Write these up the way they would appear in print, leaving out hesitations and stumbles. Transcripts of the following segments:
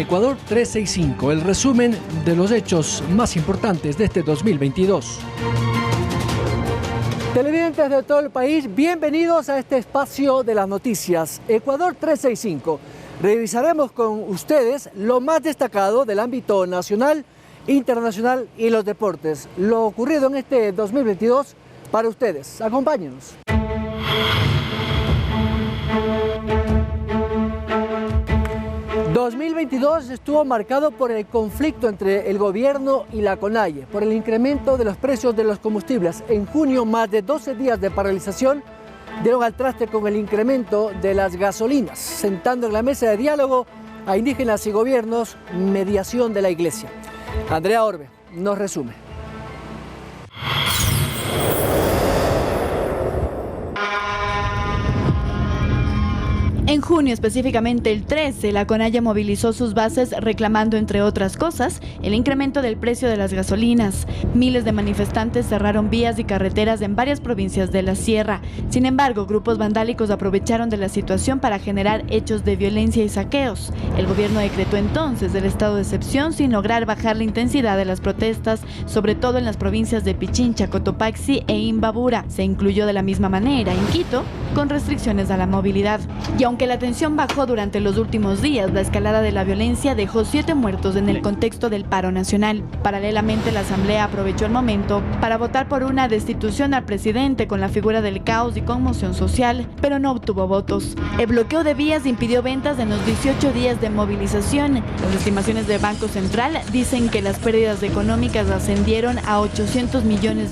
Ecuador 365, el resumen de los hechos más importantes de este 2022. Televidentes de todo el país, bienvenidos a este espacio de las noticias, Ecuador 365. Revisaremos con ustedes lo más destacado del ámbito nacional, internacional y los deportes. Lo ocurrido en este 2022 para ustedes. Acompáñenos. El 2022 estuvo marcado por el conflicto entre el gobierno y la CONAIE, por el incremento de los precios de los combustibles. En junio, más de 12 días de paralización dieron al traste con el incremento de las gasolinas, sentando en la mesa de diálogo a indígenas y gobiernos, mediación de la iglesia. Andrea Orbe nos resume. En junio, específicamente el 13, la CONAIE movilizó sus bases reclamando, entre otras cosas, el incremento del precio de las gasolinas. Miles de manifestantes cerraron vías y carreteras en varias provincias de la sierra. Sin embargo, grupos vandálicos aprovecharon de la situación para generar hechos de violencia y saqueos. El gobierno decretó entonces el estado de excepción sin lograr bajar la intensidad de las protestas, sobre todo en las provincias de Pichincha, Cotopaxi e Imbabura. Se incluyó de la misma manera en Quito, con restricciones a la movilidad. Y aunque la tensión bajó durante los últimos días, la escalada de la violencia dejó 7 muertos en el contexto del paro nacional. Paralelamente, la Asamblea aprovechó el momento para votar por una destitución al presidente con la figura del caos y conmoción social, pero no obtuvo votos. El bloqueo de vías impidió ventas en los 18 días de movilización. Las estimaciones del Banco Central dicen que las pérdidas económicas ascendieron a $800 millones,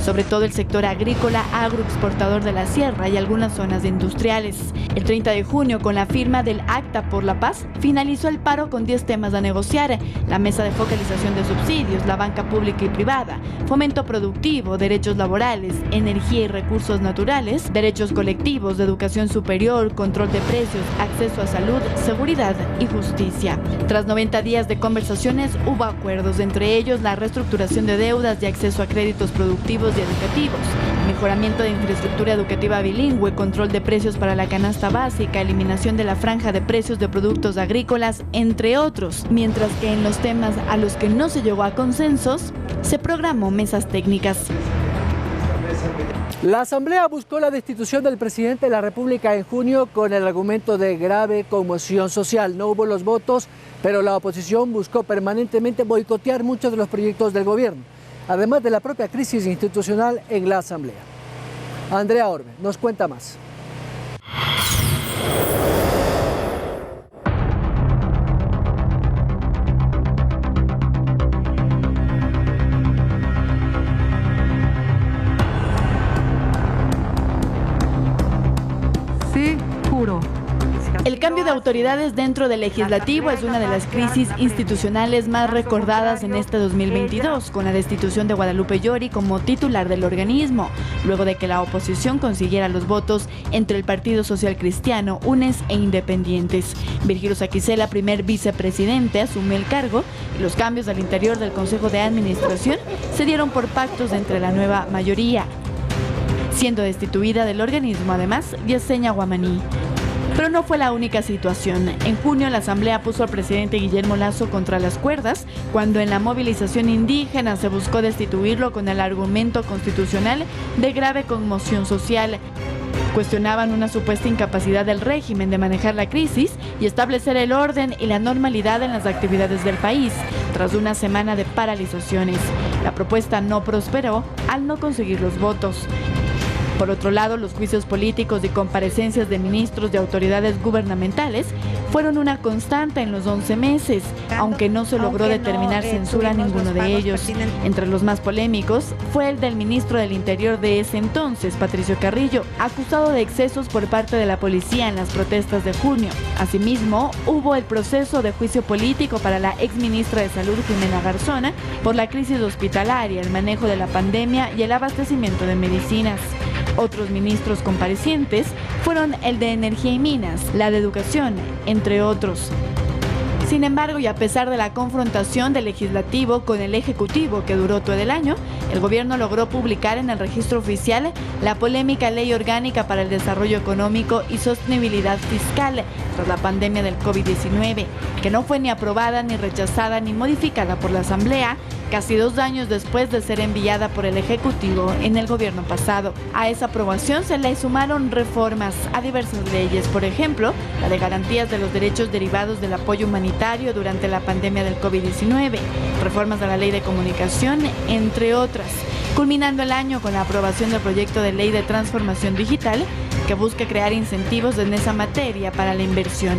sobre todo el sector agrícola, agroexportador de la sierra y algunas zonas industriales. El 30 de junio, con la firma del Acta por la Paz, finalizó el paro con 10 temas a negociar: la mesa de focalización de subsidios, la banca pública y privada, fomento productivo, derechos laborales, energía y recursos naturales, derechos colectivos, de educación superior, control de precios, acceso a salud, seguridad y justicia. Tras 90 días de conversaciones, hubo acuerdos, entre ellos la reestructuración de deudas y acceso a créditos productivos y educativos, mejoramiento de infraestructura educativa bilingüe, control de precios para la canasta básica, eliminación de la franja de precios de productos agrícolas, entre otros. Mientras que en los temas a los que no se llegó a consensos, se programó mesas técnicas. La Asamblea buscó la destitución del presidente de la República en junio con el argumento de grave conmoción social. No hubo los votos, pero la oposición buscó permanentemente boicotear muchos de los proyectos del gobierno, además de la propia crisis institucional en la Asamblea. Andrea Orbe nos cuenta más. El cambio de autoridades dentro del legislativo es una de las crisis institucionales más recordadas en este 2022, con la destitución de Guadalupe Llori como titular del organismo, luego de que la oposición consiguiera los votos entre el Partido Social Cristiano, UNES e Independientes. Virgilio Saquicela, primer vicepresidente, asumió el cargo y los cambios al interior del Consejo de Administración se dieron por pactos entre la nueva mayoría, siendo destituida del organismo además Yesenia Guamaní. Pero no fue la única situación. En junio, la Asamblea puso al presidente Guillermo Lasso contra las cuerdas, cuando en la movilización indígena se buscó destituirlo con el argumento constitucional de grave conmoción social. Cuestionaban una supuesta incapacidad del régimen de manejar la crisis y establecer el orden y la normalidad en las actividades del país, tras una semana de paralizaciones. La propuesta no prosperó al no conseguir los votos. Por otro lado, los juicios políticos y comparecencias de ministros de autoridades gubernamentales fueron una constante en los 11 meses, aunque no se logró determinar censura a ninguno de ellos. Entre los más polémicos fue el del ministro del Interior de ese entonces, Patricio Carrillo, acusado de excesos por parte de la policía en las protestas de junio. Asimismo, hubo el proceso de juicio político para la exministra de Salud, Jimena Garzona, por la crisis hospitalaria, el manejo de la pandemia y el abastecimiento de medicinas. Otros ministros comparecientes fueron el de Energía y Minas, la de Educación, entre otros. Sin embargo, y a pesar de la confrontación del legislativo con el ejecutivo que duró todo el año, el gobierno logró publicar en el registro oficial la polémica Ley Orgánica para el Desarrollo Económico y Sostenibilidad Fiscal tras la pandemia del COVID-19, que no fue ni aprobada, ni rechazada, ni modificada por la Asamblea, casi 2 años después de ser enviada por el Ejecutivo en el gobierno pasado. A esa aprobación se le sumaron reformas a diversas leyes, por ejemplo, la de garantías de los derechos derivados del apoyo humanitario durante la pandemia del COVID-19, reformas a la Ley de Comunicación, entre otras, culminando el año con la aprobación del proyecto de Ley de Transformación Digital, que busca crear incentivos en esa materia para la inversión.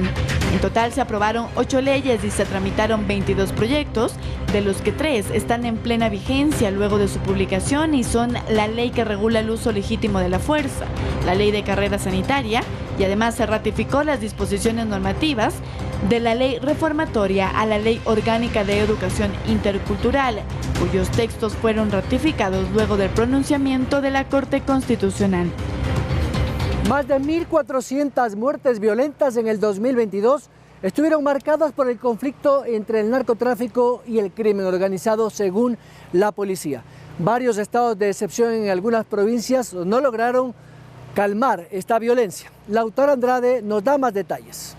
En total se aprobaron 8 leyes y se tramitaron 22 proyectos, de los que 3 están en plena vigencia luego de su publicación y son la ley que regula el uso legítimo de la fuerza, la ley de carrera sanitaria, y además se ratificó las disposiciones normativas de la ley reformatoria a la Ley Orgánica de Educación Intercultural, cuyos textos fueron ratificados luego del pronunciamiento de la Corte Constitucional. Más de 1.400 muertes violentas en el 2022 estuvieron marcadas por el conflicto entre el narcotráfico y el crimen organizado, según la policía. Varios estados de excepción en algunas provincias no lograron calmar esta violencia. Lautaro Andrade nos da más detalles.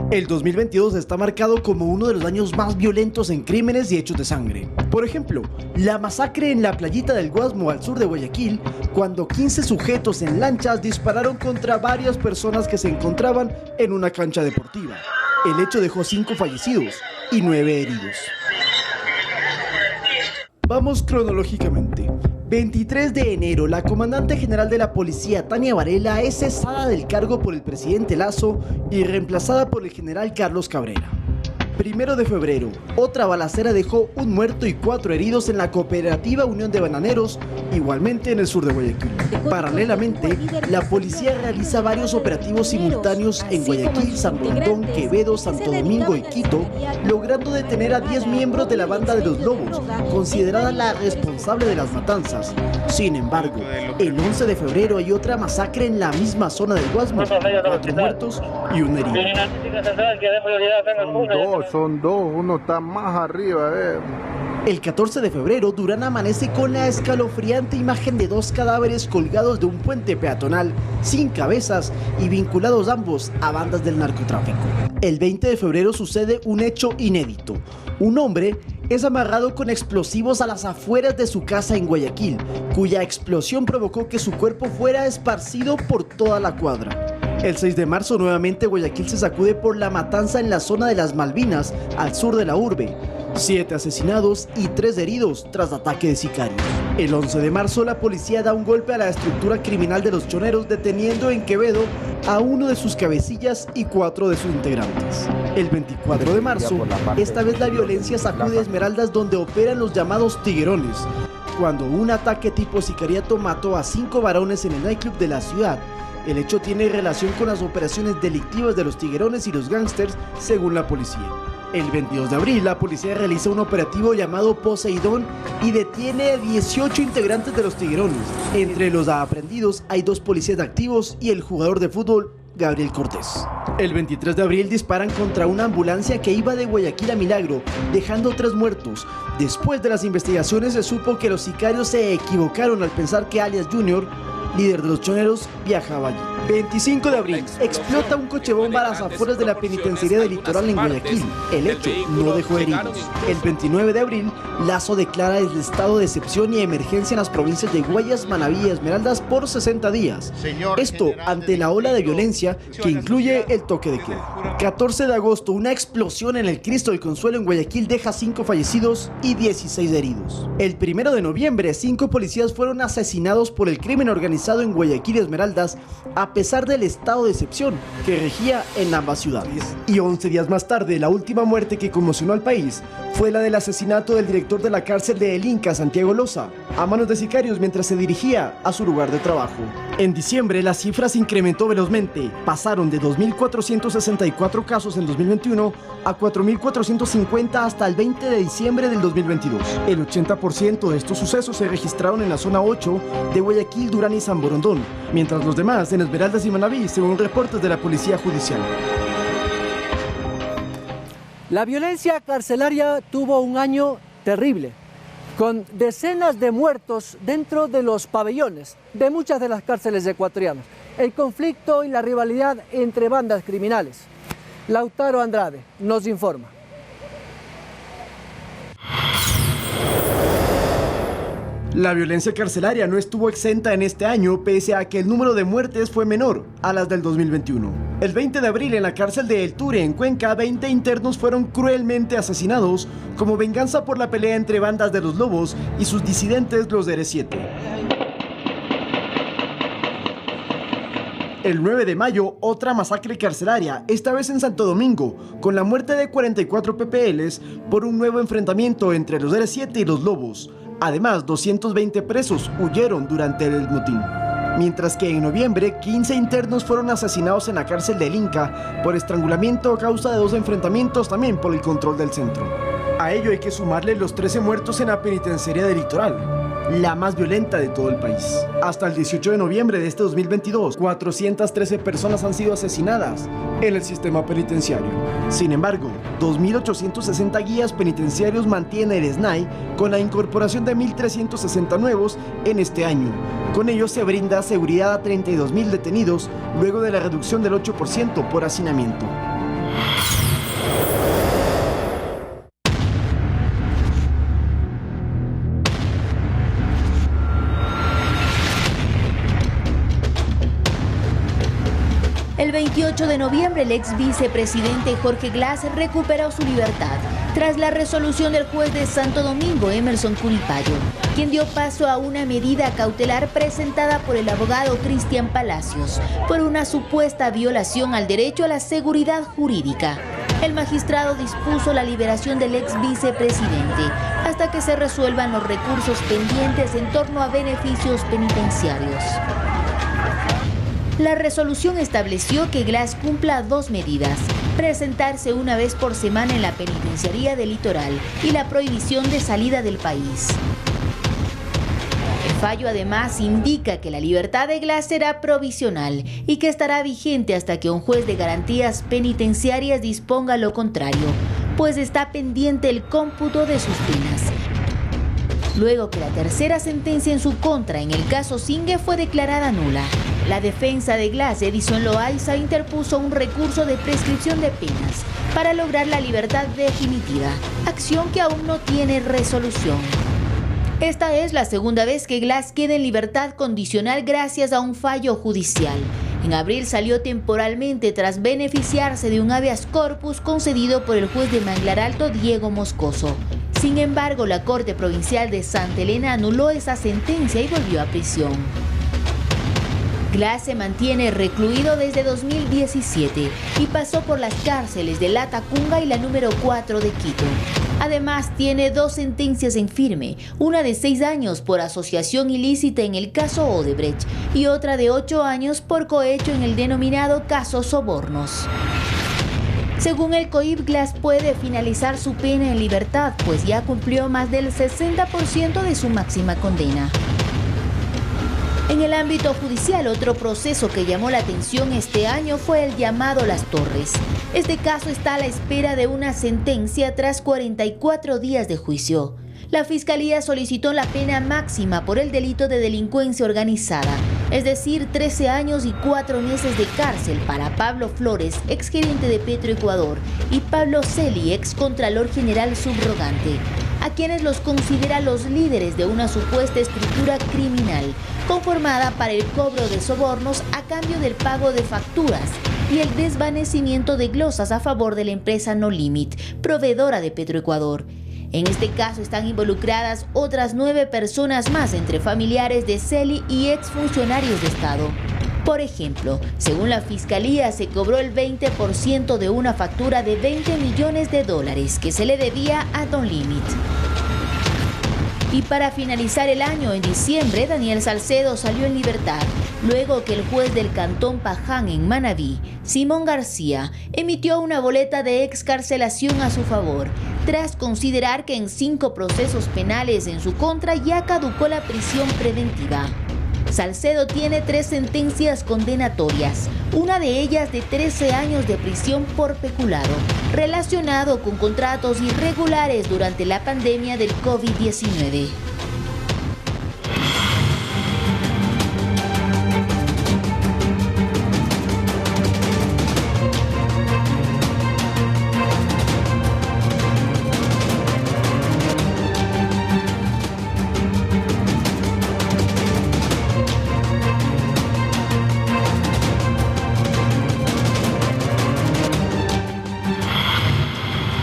El 2022 está marcado como uno de los años más violentos en crímenes y hechos de sangre. Por ejemplo, la masacre en la playita del Guasmo al sur de Guayaquil, cuando 15 sujetos en lanchas dispararon contra varias personas que se encontraban en una cancha deportiva. El hecho dejó 5 fallecidos y 9 heridos. Vamos cronológicamente. 23 de enero, la comandante general de la policía, Tania Varela, es cesada del cargo por el presidente Lasso y reemplazada por el general Carlos Cabrera. 1 de febrero, otra balacera dejó 1 muerto y 4 heridos en la cooperativa Unión de Bananeros, igualmente en el sur de Guayaquil. Paralelamente, la policía realiza varios operativos simultáneos en Guayaquil, San Borondón, Quevedo, Santo Domingo y Quito, logrando detener a 10 miembros de la banda de los Lobos, considerada la responsable de las matanzas. Sin embargo, el 11 de febrero hay otra masacre en la misma zona del Guasmo, 4 muertos y 1 herido. Son dos, uno está más arriba, El 14 de febrero, Durán amanece con la escalofriante imagen de 2 cadáveres colgados de un puente peatonal, sin cabezas y vinculados ambos a bandas del narcotráfico. El 20 de febrero sucede un hecho inédito. Un hombre es amarrado con explosivos a las afueras de su casa en Guayaquil, cuya explosión provocó que su cuerpo fuera esparcido por toda la cuadra. El 6 de marzo nuevamente Guayaquil se sacude por la matanza en la zona de las Malvinas, al sur de la urbe. 7 asesinados y 3 heridos tras ataque de sicarios. El 11 de marzo la policía da un golpe a la estructura criminal de los choneros, deteniendo en Quevedo a 1 de sus cabecillas y 4 de sus integrantes. El 24 de marzo, esta vez la violencia sacude a Esmeraldas, donde operan los llamados tiguerones, cuando un ataque tipo sicariato mató a 5 varones en el nightclub de la ciudad. El hecho tiene relación con las operaciones delictivas de los tiguerones y los gángsters, según la policía. El 22 de abril, la policía realiza un operativo llamado Poseidón y detiene a 18 integrantes de los tiguerones. Entre los aprehendidos hay 2 policías activos y el jugador de fútbol Gabriel Cortés. El 23 de abril disparan contra una ambulancia que iba de Guayaquil a Milagro, dejando 3 muertos. Después de las investigaciones se supo que los sicarios se equivocaron al pensar que alias Junior, líder de los choneros, viajaba allí. 25 de abril, explota un coche bomba a las afueras de la penitenciaría del Litoral en Guayaquil. El hecho no dejó heridos. El 29 de abril, Lasso declara el estado de excepción y emergencia en las provincias de Guayas, Manabí y Esmeraldas por 60 días. Esto ante la ola de violencia que incluye el toque de queda. 14 de agosto, una explosión en el Cristo del Consuelo en Guayaquil deja 5 fallecidos y 16 heridos. El 1 de noviembre, 5 policías fueron asesinados por el crimen organizado en Guayaquil y Esmeraldas, a pesar del estado de excepción que regía en ambas ciudades. Y 11 días más tarde, la última muerte que conmocionó al país fue la del asesinato del director de la cárcel de El Inca, Santiago Loza, a manos de sicarios mientras se dirigía a su lugar de trabajo. En diciembre, la cifra se incrementó velozmente. Pasaron de 2.464 casos en 2021 a 4.450 hasta el 20 de diciembre del 2022. El 80% de estos sucesos se registraron en la zona 8 de Guayaquil, Durán y San Borondón, mientras los demás en Esmeraldas y Manabí, según reportes de la Policía Judicial. La violencia carcelaria tuvo un año terrible, con decenas de muertos dentro de los pabellones de muchas de las cárceles ecuatorianas. El conflicto y la rivalidad entre bandas criminales. Lautaro Andrade nos informa. La violencia carcelaria no estuvo exenta en este año, pese a que el número de muertes fue menor a las del 2021. El 20 de abril, en la cárcel de El Ture, en Cuenca, 20 internos fueron cruelmente asesinados como venganza por la pelea entre bandas de los Lobos y sus disidentes, los R7. El 9 de mayo, otra masacre carcelaria, esta vez en Santo Domingo, con la muerte de 44 PPLs por un nuevo enfrentamiento entre los R7 y los Lobos. Además, 220 presos huyeron durante el motín. Mientras que en noviembre, 15 internos fueron asesinados en la cárcel del Inca por estrangulamiento a causa de 2 enfrentamientos también por el control del centro. A ello hay que sumarle los 13 muertos en la penitenciaria del Litoral, la más violenta de todo el país. Hasta el 18 de noviembre de este 2022, 413 personas han sido asesinadas en el sistema penitenciario. Sin embargo, 2.860 guías penitenciarios mantiene el SNAI con la incorporación de 1.360 nuevos en este año. Con ello se brinda seguridad a 32.000 detenidos luego de la reducción del 8% por hacinamiento. El 28 de noviembre, el ex vicepresidente Jorge Glass recuperó su libertad tras la resolución del juez de Santo Domingo, Emerson Curipayo, quien dio paso a una medida cautelar presentada por el abogado Cristian Palacios por una supuesta violación al derecho a la seguridad jurídica. El magistrado dispuso la liberación del ex vicepresidente hasta que se resuelvan los recursos pendientes en torno a beneficios penitenciarios. La resolución estableció que Glass cumpla 2 medidas: presentarse una vez por semana en la penitenciaría del Litoral y la prohibición de salida del país. El fallo además indica que la libertad de Glass será provisional y que estará vigente hasta que un juez de garantías penitenciarias disponga lo contrario, pues está pendiente el cómputo de sus penas. Luego que la tercera sentencia en su contra en el caso Singue fue declarada nula, la defensa de Glass, Edison Loaiza, interpuso un recurso de prescripción de penas para lograr la libertad definitiva, acción que aún no tiene resolución. Esta es la segunda vez que Glass queda en libertad condicional gracias a un fallo judicial. En abril salió temporalmente tras beneficiarse de un habeas corpus concedido por el juez de Manglar Alto, Diego Moscoso. Sin embargo, la Corte Provincial de Santa Elena anuló esa sentencia y volvió a prisión. Glass se mantiene recluido desde 2017 y pasó por las cárceles de La Tacunga y la número 4 de Quito. Además, tiene 2 sentencias en firme, una de 6 años por asociación ilícita en el caso Odebrecht y otra de 8 años por cohecho en el denominado caso Sobornos. Según el COIP, Glass puede finalizar su pena en libertad, pues ya cumplió más del 60% de su máxima condena. En el ámbito judicial, otro proceso que llamó la atención este año fue el llamado Las Torres. Este caso está a la espera de una sentencia tras 44 días de juicio. La Fiscalía solicitó la pena máxima por el delito de delincuencia organizada, es decir, 13 años y 4 meses de cárcel para Pablo Flores, exgerente de Petroecuador, y Pablo Celi, excontralor general subrogante, a quienes los considera los líderes de una supuesta estructura criminal, conformada para el cobro de sobornos a cambio del pago de facturas y el desvanecimiento de glosas a favor de la empresa No Limit, proveedora de Petroecuador. En este caso están involucradas otras 9 personas más, entre familiares de Celi y exfuncionarios de Estado. Por ejemplo, según la Fiscalía, se cobró el 20% de una factura de $20 millones que se le debía a Don Limit. Y para finalizar el año, en diciembre, Daniel Salcedo salió en libertad, luego que el juez del Cantón Paján en Manabí, Simón García, emitió una boleta de excarcelación a su favor, tras considerar que en 5 procesos penales en su contra ya caducó la prisión preventiva. Salcedo tiene 3 sentencias condenatorias, una de ellas de 13 años de prisión por peculado, relacionado con contratos irregulares durante la pandemia del COVID-19.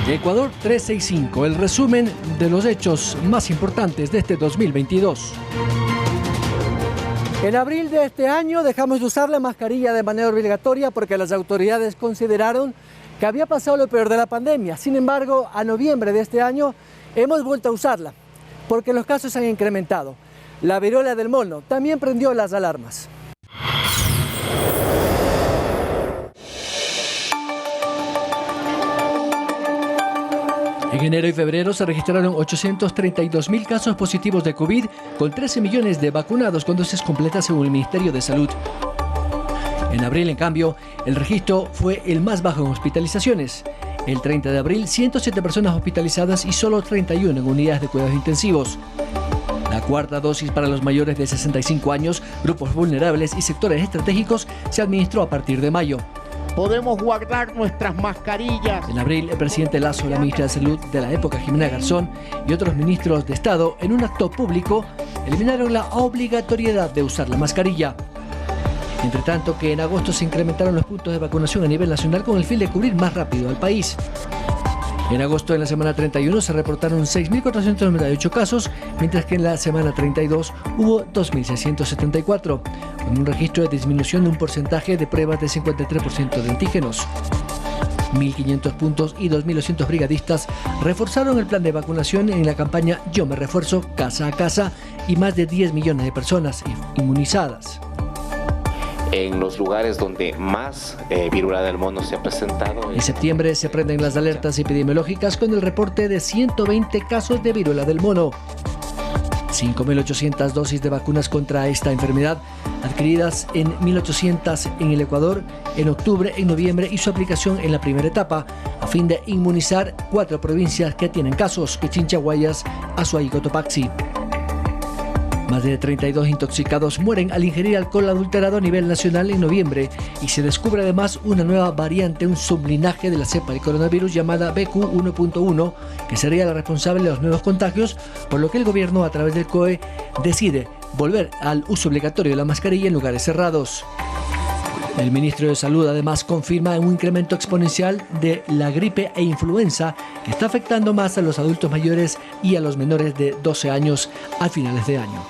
Ecuador 365, el resumen de los hechos más importantes de este 2022. En abril de este año dejamos de usar la mascarilla de manera obligatoria porque las autoridades consideraron que había pasado lo peor de la pandemia. Sin embargo, a noviembre de este año hemos vuelto a usarla porque los casos se han incrementado. La viruela del mono también prendió las alarmas. En enero y febrero se registraron 832.000 casos positivos de COVID, con 13 millones de vacunados con dosis completas según el Ministerio de Salud. En abril, en cambio, el registro fue el más bajo en hospitalizaciones. El 30 de abril, 107 personas hospitalizadas y solo 31 en unidades de cuidados intensivos. La cuarta dosis para los mayores de 65 años, grupos vulnerables y sectores estratégicos se administró a partir de mayo. Podemos guardar nuestras mascarillas. En abril, el presidente Lasso, la ministra de Salud de la época, Jimena Garzón, y otros ministros de Estado, en un acto público, eliminaron la obligatoriedad de usar la mascarilla. Entre tanto, que en agosto se incrementaron los puntos de vacunación a nivel nacional con el fin de cubrir más rápido al país. En agosto, en la semana 31, se reportaron 6.498 casos, mientras que en la semana 32 hubo 2.674, con un registro de disminución de un porcentaje de pruebas de 53% de antígenos. 1.500 puntos y 2.200 brigadistas reforzaron el plan de vacunación en la campaña Yo me refuerzo casa a casa y más de 10 millones de personas inmunizadas. En los lugares donde más viruela del mono se ha presentado. En septiembre se prenden las alertas epidemiológicas con el reporte de 120 casos de viruela del mono. 5.800 dosis de vacunas contra esta enfermedad, adquiridas en 1.800 en el Ecuador en octubre, en noviembre y su aplicación en la primera etapa, a fin de inmunizar 4 provincias que tienen casos: Pichincha, Guayas, Azuay y Cotopaxi. Más de 32 intoxicados mueren al ingerir alcohol adulterado a nivel nacional en noviembre y se descubre además una nueva variante, un sublinaje de la cepa del coronavirus llamada BQ1.1, que sería la responsable de los nuevos contagios, por lo que el gobierno, a través del COE, decide volver al uso obligatorio de la mascarilla en lugares cerrados. El ministro de Salud además confirma un incremento exponencial de la gripe e influenza que está afectando más a los adultos mayores y a los menores de 12 años a finales de año.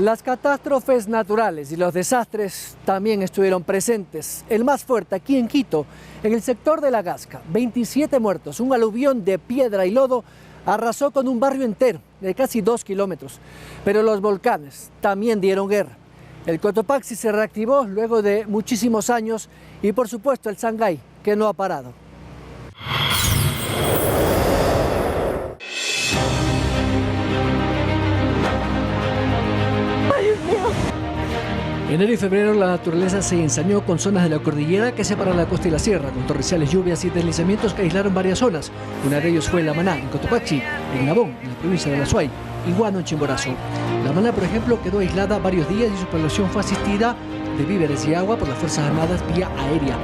Las catástrofes naturales y los desastres también estuvieron presentes. El más fuerte aquí en Quito, en el sector de La Gasca, 27 muertos, un aluvión de piedra y lodo arrasó con un barrio entero de casi 2 kilómetros. Pero los volcanes también dieron guerra. El Cotopaxi se reactivó luego de muchísimos años y por supuesto el Sangay, que no ha parado. En enero y febrero la naturaleza se ensañó con zonas de la cordillera que separan la costa y la sierra, con torrenciales lluvias y deslizamientos que aislaron varias zonas. Una de ellos fue La Maná, en Cotopaxi, en Nabón, en la provincia de Azuay, y Guano, en Chimborazo. La Maná, por ejemplo, quedó aislada varios días y su población fue asistida de víveres y agua por las Fuerzas Armadas vía aérea.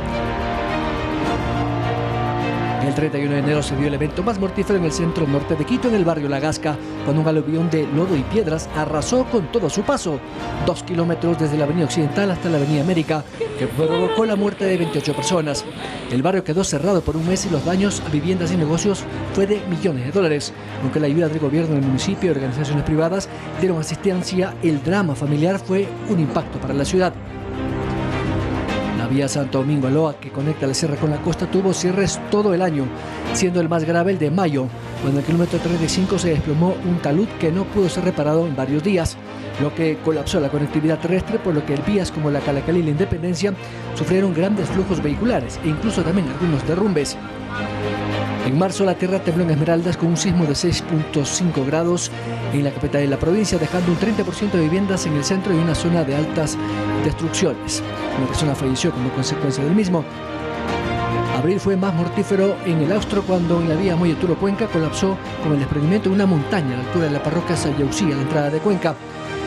El 31 de enero se dio el evento más mortífero en el centro norte de Quito, en el barrio La Gasca, cuando un aluvión de lodo y piedras arrasó con todo su paso, 2 kilómetros desde la avenida Occidental hasta la avenida América, que provocó la muerte de 28 personas. El barrio quedó cerrado por un mes y los daños a viviendas y negocios fue de millones de dólares. Aunque la ayuda del gobierno del municipio y organizaciones privadas dieron asistencia, el drama familiar fue un impacto para la ciudad. vía Santo Domingo-Aloa, que conecta la sierra con la costa, tuvo cierres todo el año, siendo el más grave el de mayo, cuando en el kilómetro 35 se desplomó un talud que no pudo ser reparado en varios días, lo que colapsó la conectividad terrestre, por lo que vías como la Calacali y la Independencia sufrieron grandes flujos vehiculares e incluso también algunos derrumbes. En marzo la tierra tembló en Esmeraldas con un sismo de 6.5 grados en la capital de la provincia, dejando un 30% de viviendas en el centro y una zona de altas destrucciones. Una persona falleció como consecuencia del mismo. Abril fue más mortífero en el Austro, cuando en la vía Moyoturo-Cuenca colapsó con el desprendimiento de una montaña a la altura de la parroquia Sayausí, a la entrada de Cuenca.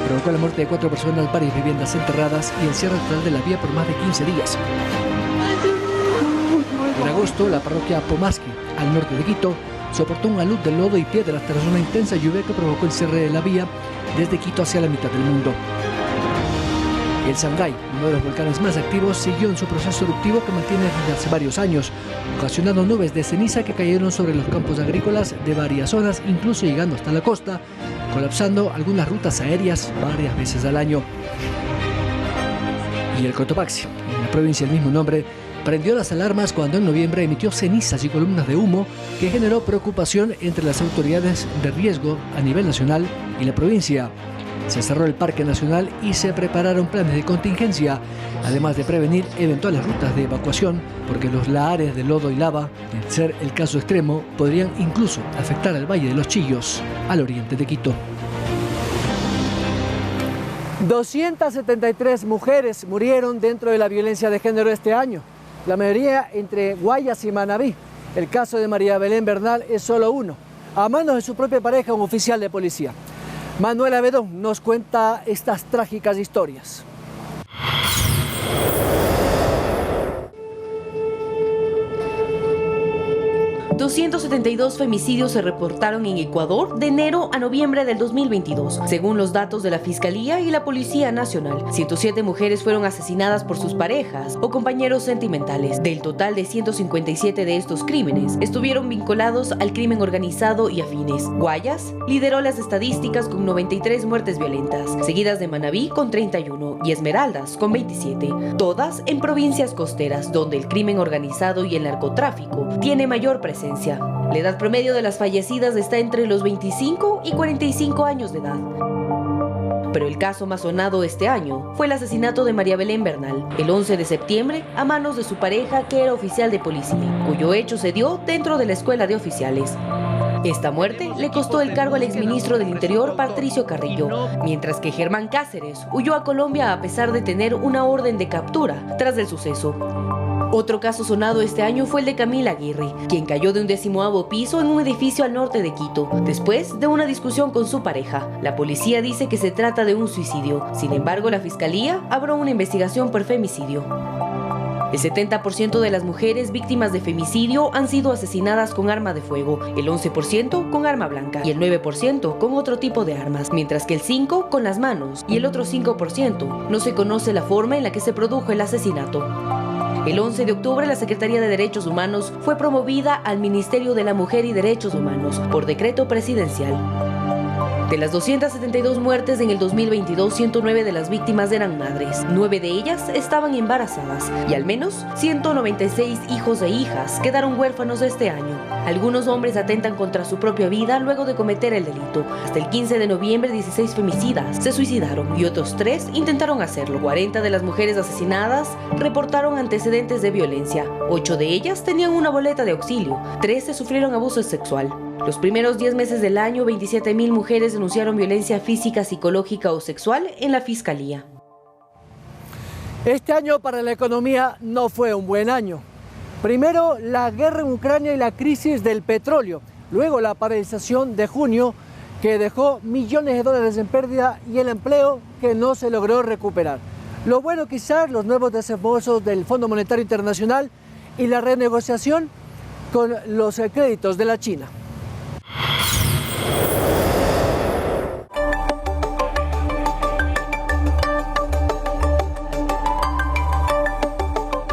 Provocó la muerte de 4 personas, varias viviendas enterradas y el cierre total de la vía por más de 15 días. En agosto, la parroquia Pomasqui, al norte de Quito, soportó un alud de lodo y piedras tras una intensa lluvia que provocó el cierre de la vía desde Quito hacia la mitad del mundo. El Sangay, uno de los volcanes más activos, siguió en su proceso eruptivo que mantiene desde hace varios años, ocasionando nubes de ceniza que cayeron sobre los campos agrícolas de varias zonas, incluso llegando hasta la costa, colapsando algunas rutas aéreas varias veces al año. Y el Cotopaxi, en la provincia del mismo nombre, prendió las alarmas cuando en noviembre emitió cenizas y columnas de humo que generó preocupación entre las autoridades de riesgo a nivel nacional y la provincia. Se cerró el Parque Nacional y se prepararon planes de contingencia, además de prevenir eventuales rutas de evacuación, porque los lahares de lodo y lava, de ser el caso extremo, podrían incluso afectar al Valle de los Chillos, al oriente de Quito. 273 mujeres murieron dentro de la violencia de género este año, la mayoría entre Guayas y Manabí. El caso de María Belén Bernal es solo uno, a manos de su propia pareja, un oficial de policía. Manuel Avedón nos cuenta estas trágicas historias. 272 femicidios se reportaron en Ecuador de enero a noviembre del 2022, según los datos de la Fiscalía y la Policía Nacional. 107 mujeres fueron asesinadas por sus parejas o compañeros sentimentales. Del total de 157 de estos crímenes, estuvieron vinculados al crimen organizado y afines. Guayas lideró las estadísticas con 93 muertes violentas, seguidas de Manabí con 31 y Esmeraldas con 27, todas en provincias costeras donde el crimen organizado y el narcotráfico tiene mayor presencia. La edad promedio de las fallecidas está entre los 25 y 45 años de edad. Pero el caso más sonado este año fue el asesinato de María Belén Bernal, el 11 de septiembre, a manos de su pareja, que era oficial de policía, cuyo hecho se dio dentro de la escuela de oficiales. Esta muerte le costó el cargo al exministro del Interior, Patricio Carrillo, mientras que Germán Cáceres huyó a Colombia a pesar de tener una orden de captura tras el suceso. Otro caso sonado este año fue el de Camila Aguirre, quien cayó de un 18º piso en un edificio al norte de Quito, después de una discusión con su pareja. La policía dice que se trata de un suicidio. Sin embargo, la Fiscalía abrió una investigación por femicidio. El 70% de las mujeres víctimas de femicidio han sido asesinadas con arma de fuego, el 11% con arma blanca y el 9% con otro tipo de armas, mientras que el 5% con las manos y el otro 5% no se conoce la forma en la que se produjo el asesinato. El 11 de octubre, la Secretaría de Derechos Humanos fue promovida al Ministerio de la Mujer y Derechos Humanos por decreto presidencial. De las 272 muertes en el 2022, 109 de las víctimas eran madres, 9 de ellas estaban embarazadas y al menos 196 hijos e hijas quedaron huérfanos este año. Algunos hombres atentan contra su propia vida luego de cometer el delito. Hasta el 15 de noviembre, 16 femicidas se suicidaron y otros 3 intentaron hacerlo. 40 de las mujeres asesinadas reportaron antecedentes de violencia. 8 de ellas tenían una boleta de auxilio. 13 sufrieron abuso sexual. Los primeros 10 meses del año, 27.000 mujeres denunciaron violencia física, psicológica o sexual en la Fiscalía. Este año para la economía no fue un buen año. Primero, la guerra en Ucrania y la crisis del petróleo. Luego, la paralización de junio, que dejó millones de dólares en pérdida, y el empleo que no se logró recuperar. Lo bueno, quizás, los nuevos desembolsos del Fondo Monetario Internacional y la renegociación con los créditos de la China.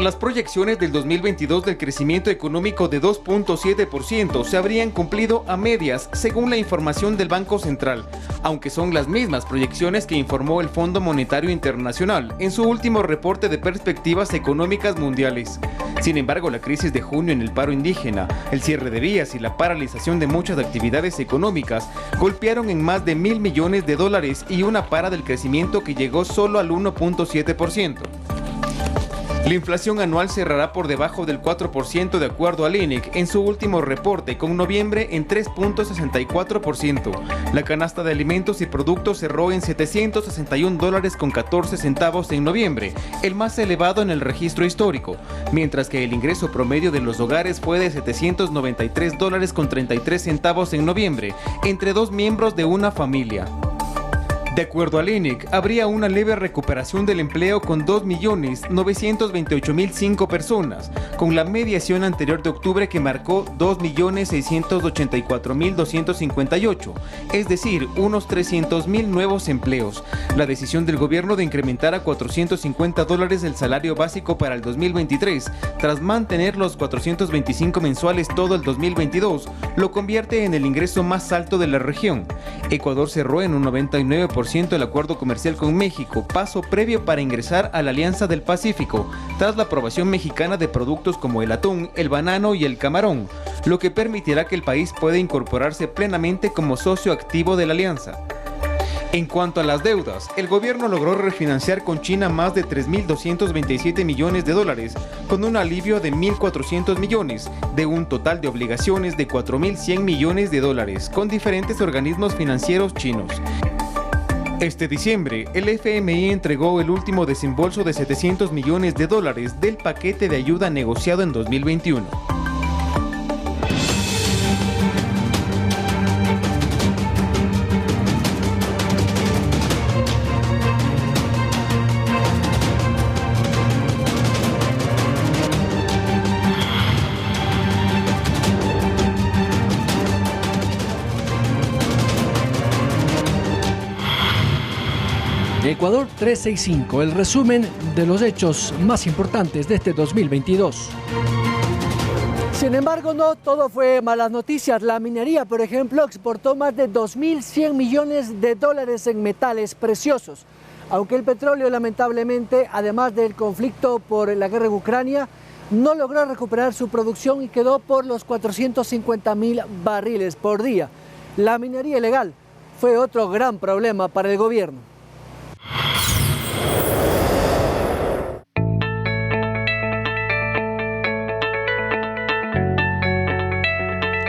Las proyecciones del 2022 del crecimiento económico de 2.7% se habrían cumplido a medias, según la información del Banco Central, aunque son las mismas proyecciones que informó el Fondo Monetario Internacional en su último reporte de perspectivas económicas mundiales. Sin embargo, la crisis de junio en el paro indígena, el cierre de vías y la paralización de muchas actividades económicas golpearon en más de $1.000 millones y una para del crecimiento que llegó solo al 1.7%. La inflación anual cerrará por debajo del 4% de acuerdo al INEC en su último reporte, con noviembre en 3.64%. La canasta de alimentos y productos cerró en $761.14 en noviembre, el más elevado en el registro histórico, mientras que el ingreso promedio de los hogares fue de $793.33 en noviembre, entre dos miembros de una familia. De acuerdo al INEC, habría una leve recuperación del empleo con 2.928.005 personas, con la mediación anterior de octubre que marcó 2.684.258, es decir, unos 300.000 nuevos empleos. La decisión del gobierno de incrementar a $450 el salario básico para el 2023, tras mantener los 425 mensuales todo el 2022, lo convierte en el ingreso más alto de la región. Ecuador cerró en un 99% el acuerdo comercial con México, paso previo para ingresar a la Alianza del Pacífico, tras la aprobación mexicana de productos como el atún, el banano y el camarón, lo que permitirá que el país pueda incorporarse plenamente como socio activo de la alianza. En cuanto a las deudas, el gobierno logró refinanciar con China más de $3.227 millones, con un alivio de $1.400 millones, de un total de obligaciones de $4.100 millones, con diferentes organismos financieros chinos. Este diciembre, el FMI entregó el último desembolso de $700 millones del paquete de ayuda negociado en 2021. Ecuador 365, el resumen de los hechos más importantes de este 2022. Sin embargo, no todo fue malas noticias. La minería, por ejemplo, exportó más de $2.100 millones en metales preciosos. Aunque el petróleo, lamentablemente, además del conflicto por la guerra en Ucrania, no logró recuperar su producción y quedó por los 450.000 barriles por día. La minería ilegal fue otro gran problema para el gobierno.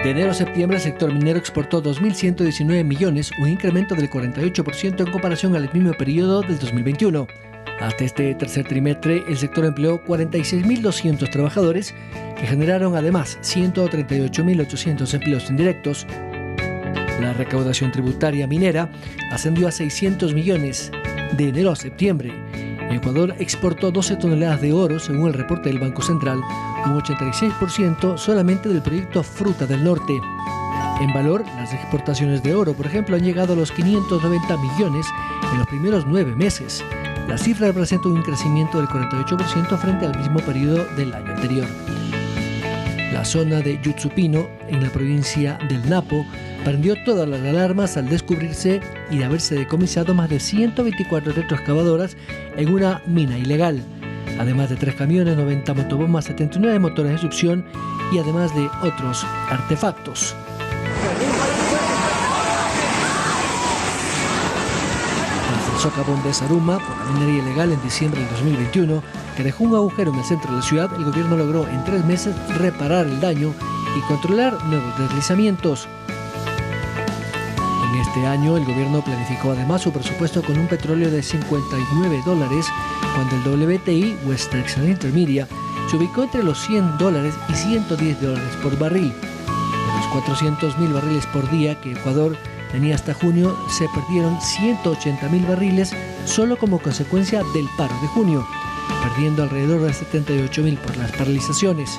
De enero a septiembre, el sector minero exportó 2.119 millones, un incremento del 48% en comparación al mismo periodo del 2021. Hasta este tercer trimestre, el sector empleó 46.200 trabajadores, que generaron además 138.800 empleos indirectos. La recaudación tributaria minera ascendió a 600 millones de enero a septiembre. Ecuador exportó 12 toneladas de oro, según el reporte del Banco Central, un 86% solamente del proyecto Fruta del Norte. En valor, las exportaciones de oro, por ejemplo, han llegado a los 590 millones en los primeros 9 meses. La cifra representa un crecimiento del 48% frente al mismo periodo del año anterior. La zona de Yutsupino, en la provincia del Napo, prendió todas las alarmas al descubrirse y de haberse decomisado más de 124 retroexcavadoras en una mina ilegal, además de 3 camiones, 90 motobombas, 79 motores de succión y además de otros artefactos. Tras el socavón de Zaruma por la minería ilegal en diciembre del 2021, que dejó un agujero en el centro de la ciudad, el gobierno logró en 3 meses reparar el daño y controlar nuevos deslizamientos. En este año, el gobierno planificó además su presupuesto con un petróleo de $59, cuando el WTI, West Texas Intermediate, se ubicó entre los $100 y $110 por barril. De los 400.000 barriles por día que Ecuador tenía hasta junio, se perdieron 180.000 barriles solo como consecuencia del paro de junio, perdiendo alrededor de 78.000 por las paralizaciones.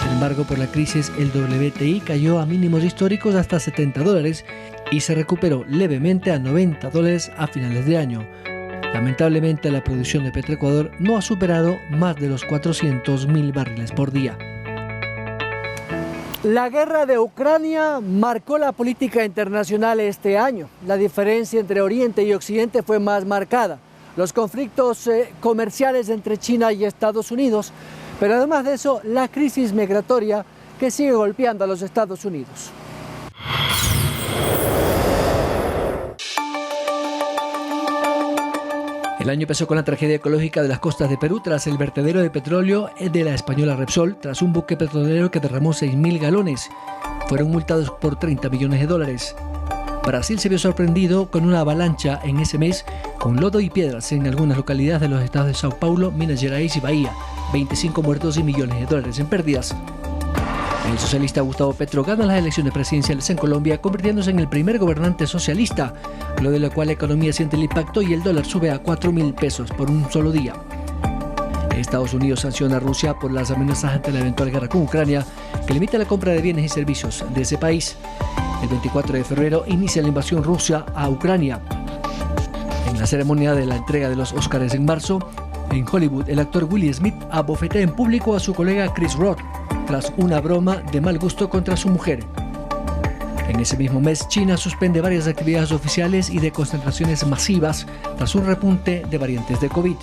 Sin embargo, por la crisis, el WTI cayó a mínimos históricos hasta $70 y se recuperó levemente a $90 a finales de año. Lamentablemente, la producción de Petroecuador no ha superado más de los 400.000 barriles por día. La guerra de Ucrania marcó la política internacional este año. La diferencia entre Oriente y Occidente fue más marcada. Los conflictos comerciales entre China y Estados Unidos, pero además de eso, la crisis migratoria que sigue golpeando a los Estados Unidos. El año empezó con la tragedia ecológica de las costas de Perú tras el vertedero de petróleo de la española Repsol, tras un buque petrolero que derramó 6.000 galones. Fueron multados por $30 millones. Brasil se vio sorprendido con una avalancha en ese mes, con lodo y piedras en algunas localidades de los estados de Sao Paulo, Minas Gerais y Bahía. 25 muertos y millones de dólares en pérdidas. El socialista Gustavo Petro gana las elecciones presidenciales en Colombia, convirtiéndose en el primer gobernante socialista, lo de lo cual la economía siente el impacto y el dólar sube a 4.000 pesos por un solo día. Estados Unidos sanciona a Rusia por las amenazas ante la eventual guerra con Ucrania, que limita la compra de bienes y servicios de ese país. El 24 de febrero inicia la invasión rusa a Ucrania. En la ceremonia de la entrega de los Óscares en marzo, en Hollywood, el actor Will Smith abofetea en público a su colega Chris Rock tras una broma de mal gusto contra su mujer. En ese mismo mes, China suspende varias actividades oficiales y de concentraciones masivas tras un repunte de variantes de COVID.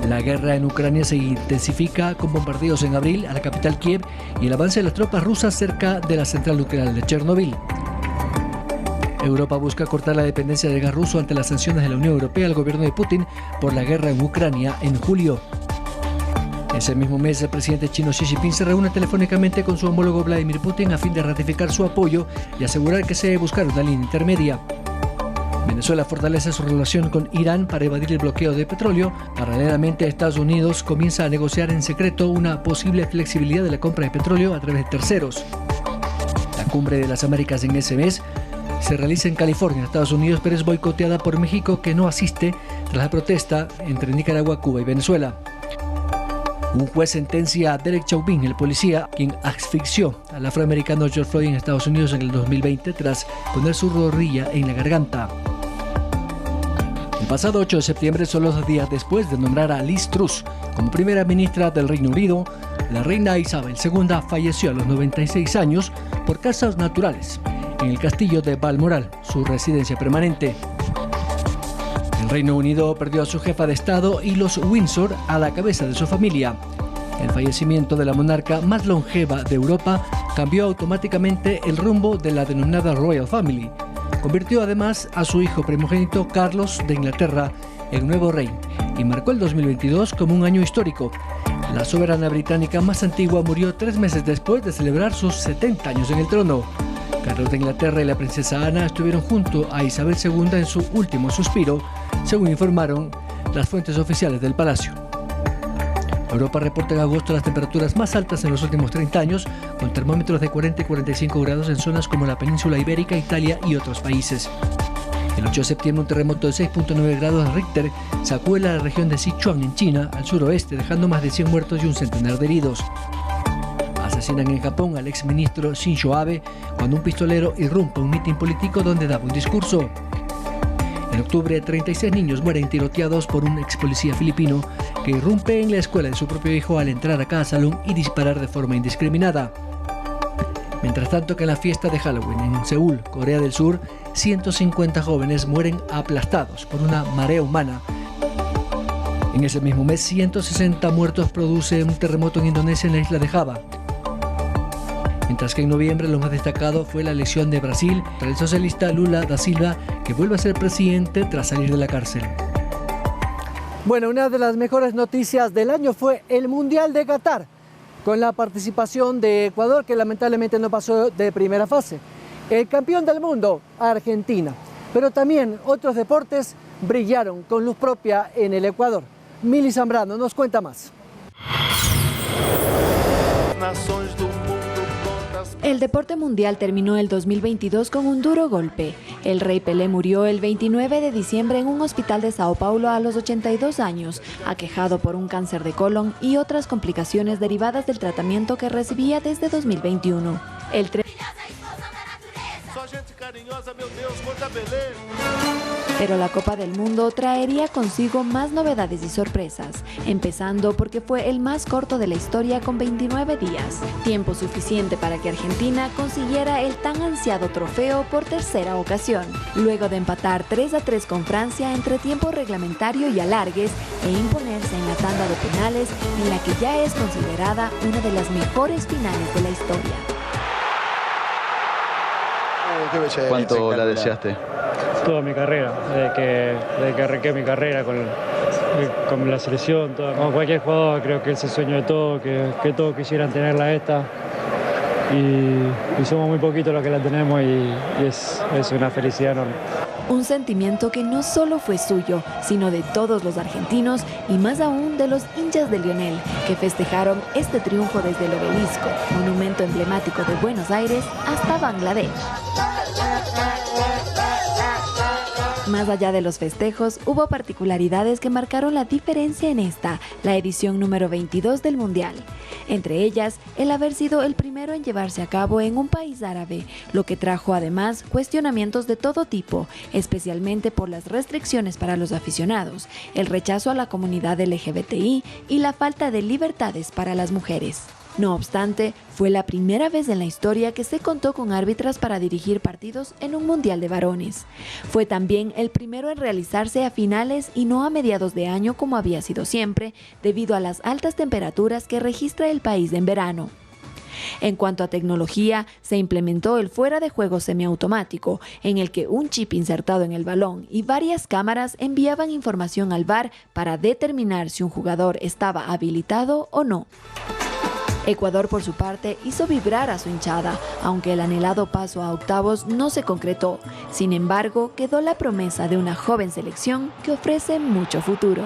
La guerra en Ucrania se intensifica con bombardeos en abril a la capital Kiev y el avance de las tropas rusas cerca de la central nuclear de Chernobyl. Europa busca cortar la dependencia del gas ruso ante las sanciones de la Unión Europea al gobierno de Putin por la guerra en Ucrania en julio. Ese mismo mes, el presidente chino Xi Jinping se reúne telefónicamente con su homólogo Vladimir Putin a fin de ratificar su apoyo y asegurar que se debe buscar una línea intermedia. Venezuela fortalece su relación con Irán para evadir el bloqueo de petróleo. Paralelamente, Estados Unidos comienza a negociar en secreto una posible flexibilidad de la compra de petróleo a través de terceros. La cumbre de las Américas en ese mes se realiza en California, Estados Unidos, pero es boicoteada por México, que no asiste tras la protesta entre Nicaragua, Cuba y Venezuela. Un juez sentencia a Derek Chauvin, el policía, quien asfixió al afroamericano George Floyd en Estados Unidos en el 2020 tras poner su rodilla en la garganta. El pasado 8 de septiembre, solo 2 días después de nombrar a Liz Truss como primera ministra del Reino Unido, la reina Isabel II falleció a los 96 años por causas naturales en el castillo de Balmoral, su residencia permanente. El Reino Unido perdió a su jefa de Estado y los Windsor a la cabeza de su familia. El fallecimiento de la monarca más longeva de Europa cambió automáticamente el rumbo de la denominada Royal Family. Convirtió además a su hijo primogénito Carlos de Inglaterra en nuevo rey y marcó el 2022 como un año histórico. La soberana británica más antigua murió 3 meses después de celebrar sus 70 años en el trono. Carlos de Inglaterra y la princesa Ana estuvieron junto a Isabel II en su último suspiro, según informaron las fuentes oficiales del palacio. Europa reporta en agosto las temperaturas más altas en los últimos 30 años, con termómetros de 40 y 45 grados en zonas como la península ibérica, Italia y otros países. El 8 de septiembre, un terremoto de 6.9 grados de Richter sacudió la región de Sichuan en China, al suroeste, dejando más de 100 muertos y un centenar de heridos. Asesinan en Japón al exministro Shinzo Abe cuando un pistolero irrumpe un mitin político donde daba un discurso. En octubre, 36 niños mueren tiroteados por un ex policía filipino que irrumpe en la escuela de su propio hijo al entrar a cada salón y disparar de forma indiscriminada. Mientras tanto, que en la fiesta de Halloween en Seúl, Corea del Sur, 150 jóvenes mueren aplastados por una marea humana. En ese mismo mes, 160 muertos produce un terremoto en Indonesia en la isla de Java. Mientras que en noviembre lo más destacado fue la elección de Brasil para el socialista Lula da Silva, que vuelve a ser presidente tras salir de la cárcel. Bueno, una de las mejores noticias del año fue el Mundial de Qatar, con la participación de Ecuador, que lamentablemente no pasó de primera fase. El campeón del mundo, Argentina. Pero también otros deportes brillaron con luz propia en el Ecuador. Mili Zambrano nos cuenta más. El deporte mundial terminó el 2022 con un duro golpe. El Rey Pelé murió el 29 de diciembre en un hospital de Sao Paulo a los 82 años, aquejado por un cáncer de colon y otras complicaciones derivadas del tratamiento que recibía desde 2021. Pero la Copa del Mundo traería consigo más novedades y sorpresas, empezando porque fue el más corto de la historia con 29 días, tiempo suficiente para que Argentina consiguiera el tan ansiado trofeo por tercera ocasión, luego de empatar 3-3 con Francia entre tiempo reglamentario y alargues e imponerse en la tanda de penales en la que ya es considerada una de las mejores finales de la historia. ¿Cuánto la deseaste? Toda mi carrera, desde que arranqué mi carrera con la selección, como cualquier jugador, creo que es el sueño de todos, que todos quisieran tenerla esta, y somos muy poquitos los que la tenemos y es una felicidad enorme. Un sentimiento que no solo fue suyo, sino de todos los argentinos y más aún de los hinchas de Lionel, que festejaron este triunfo desde el Obelisco, monumento emblemático de Buenos Aires, hasta Bangladesh. Más allá de los festejos, hubo particularidades que marcaron la diferencia en esta, la edición número 22 del Mundial. Entre ellas, el haber sido el primero en llevarse a cabo en un país árabe, lo que trajo además cuestionamientos de todo tipo, especialmente por las restricciones para los aficionados, el rechazo a la comunidad LGBTI y la falta de libertades para las mujeres. No obstante, fue la primera vez en la historia que se contó con árbitras para dirigir partidos en un mundial de varones. Fue también el primero en realizarse a finales y no a mediados de año como había sido siempre, debido a las altas temperaturas que registra el país en verano. En cuanto a tecnología, se implementó el fuera de juego semiautomático, en el que un chip insertado en el balón y varias cámaras enviaban información al VAR para determinar si un jugador estaba habilitado o no. Ecuador, por su parte, hizo vibrar a su hinchada, aunque el anhelado paso a octavos no se concretó. Sin embargo, quedó la promesa de una joven selección que ofrece mucho futuro.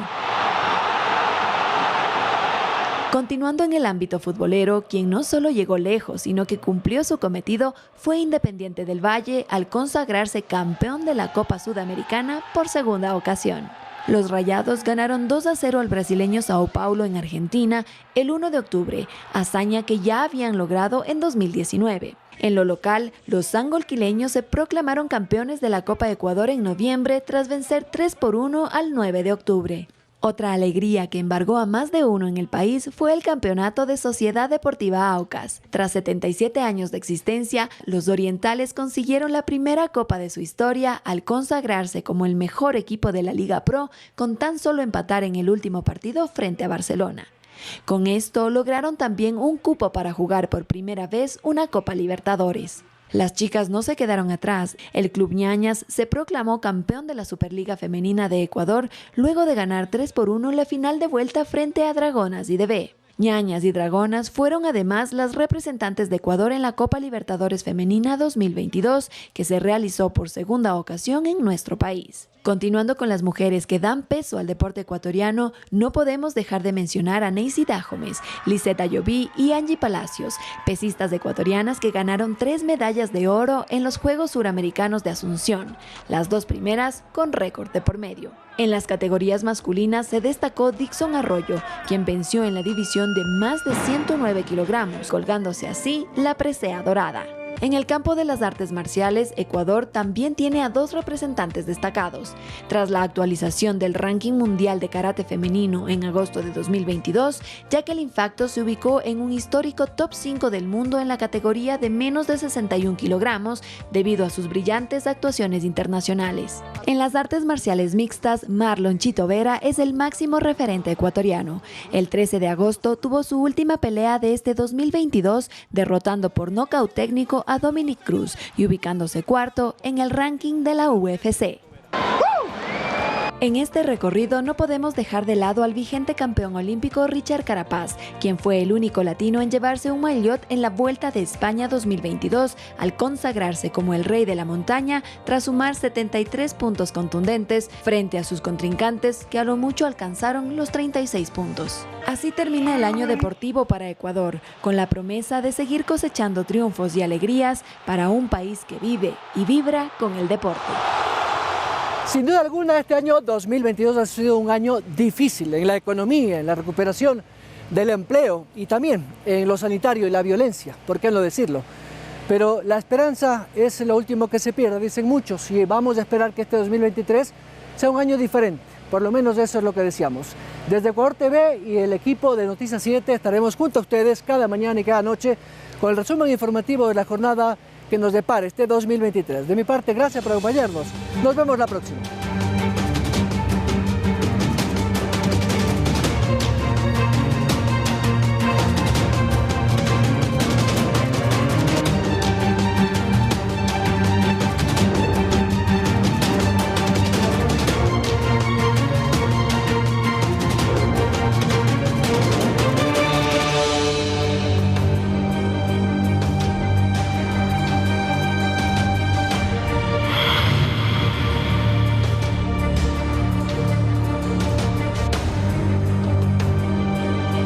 Continuando en el ámbito futbolero, quien no solo llegó lejos, sino que cumplió su cometido, fue Independiente del Valle al consagrarse campeón de la Copa Sudamericana por segunda ocasión. Los Rayados ganaron 2-0 al brasileño Sao Paulo en Argentina el 1 de octubre, hazaña que ya habían logrado en 2019. En lo local, los sangolquileños se proclamaron campeones de la Copa Ecuador en noviembre tras vencer 3-1 al 9 de octubre. Otra alegría que embargó a más de uno en el país fue el campeonato de Sociedad Deportiva Aucas. Tras 77 años de existencia, los orientales consiguieron la primera copa de su historia al consagrarse como el mejor equipo de la Liga Pro con tan solo empatar en el último partido frente a Barcelona. Con esto lograron también un cupo para jugar por primera vez una Copa Libertadores. Las chicas no se quedaron atrás. El Club Ñañas se proclamó campeón de la Superliga Femenina de Ecuador luego de ganar 3-1 la final de vuelta frente a Dragonas y DB. Ñañas y Dragonas fueron además las representantes de Ecuador en la Copa Libertadores Femenina 2022, que se realizó por segunda ocasión en nuestro país. Continuando con las mujeres que dan peso al deporte ecuatoriano, no podemos dejar de mencionar a Neisy Dajomes, Lisette Ayoví y Angie Palacios, pesistas ecuatorianas que ganaron 3 medallas de oro en los Juegos Suramericanos de Asunción, las 2 primeras con récord de por medio. En las categorías masculinas se destacó Dixon Arroyo, quien venció en la división de más de 109 kilogramos, colgándose así la presea dorada. En el campo de las artes marciales, Ecuador también tiene a 2 representantes destacados. Tras la actualización del ranking mundial de karate femenino en agosto de 2022, Jacqueline Facto se ubicó en un histórico top 5 del mundo en la categoría de menos de 61 kilogramos debido a sus brillantes actuaciones internacionales. En las artes marciales mixtas, Marlon Chito Vera es el máximo referente ecuatoriano. El 13 de agosto tuvo su última pelea de este 2022, derrotando por nocaut técnico a Dominic Cruz y ubicándose cuarto en el ranking de la UFC. En este recorrido no podemos dejar de lado al vigente campeón olímpico Richard Carapaz, quien fue el único latino en llevarse un maillot en la Vuelta de España 2022 al consagrarse como el rey de la montaña tras sumar 73 puntos contundentes frente a sus contrincantes que a lo mucho alcanzaron los 36 puntos. Así termina el año deportivo para Ecuador, con la promesa de seguir cosechando triunfos y alegrías para un país que vive y vibra con el deporte. Sin duda alguna, este año 2022 ha sido un año difícil en la economía, en la recuperación del empleo y también en lo sanitario y la violencia, ¿por qué no decirlo? Pero la esperanza es lo último que se pierde, dicen muchos, y vamos a esperar que este 2023 sea un año diferente. Por lo menos eso es lo que deseamos. Desde Ecuador TV y el equipo de Noticias 7 estaremos junto a ustedes cada mañana y cada noche con el resumen informativo de la jornada que nos depara este 2023. De mi parte, gracias por acompañarnos. Nos vemos la próxima.